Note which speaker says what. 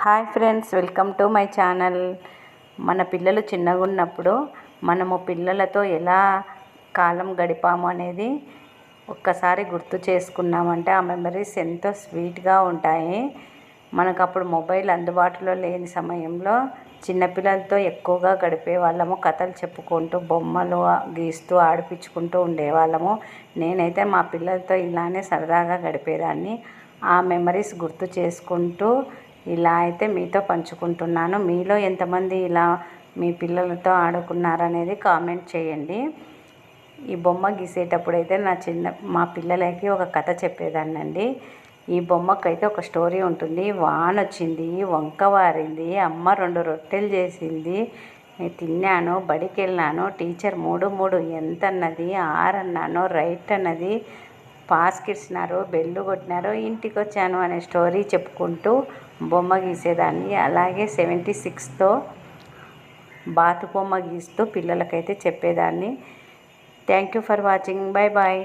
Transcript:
Speaker 1: Hi friends, welcome to my channel. మన పిల్లలు చిన్నగా ఉన్నప్పుడు మనము పిల్లలతో ఎలా కాలం గడిపాము అనేది ఒక్కసారి గుర్తు చేసుకున్నామంటే ఆ మెమరీస్ ఎంతో స్వీట్గా ఉంటాయి. మనకు అప్పుడు మొబైల్ అందుబాటులో లేని సమయంలో చిన్నపిల్లలతో ఎక్కువగా గడిపే వాళ్ళము. కథలు చెప్పుకుంటూ బొమ్మలు గీస్తూ ఆడిపించుకుంటూ ఉండేవాళ్ళము. నేనైతే మా పిల్లలతో ఇలానే సరదాగా గడిపేదాన్ని. ఆ మెమరీస్ గుర్తు చేసుకుంటూ ఇలా అయితే మీతో పంచుకుంటున్నాను. మీలో ఎంతమంది ఇలా మీ పిల్లలతో ఆడుకున్నారనేది కామెంట్ చేయండి. ఈ బొమ్మ గీసేటప్పుడు అయితే మా పిల్లలకి ఒక కథ చెప్పేదాన్నండి. ఈ బొమ్మకైతే ఒక స్టోరీ ఉంటుంది. వాన వచ్చింది, వంక వారింది, అమ్మ 2 రొట్టెలు చేసింది, తిన్నాను, బడికి వెళ్ళాను, టీచర్ 3 ఎంత అన్నది, 6 అన్నాను, రైట్ అన్నది, పాస్కి ఇచ్చినారు, బెల్లు కొట్టినారు, ఇంటికి వచ్చాను అనే స్టోరీ చెప్పుకుంటూ బొమ్మ గీసేదాన్ని. అలాగే 76తో బాతు బొమ్మ గీస్తూ పిల్లలకైతే చెప్పేదాన్ని. Thank you for watching. Bye bye.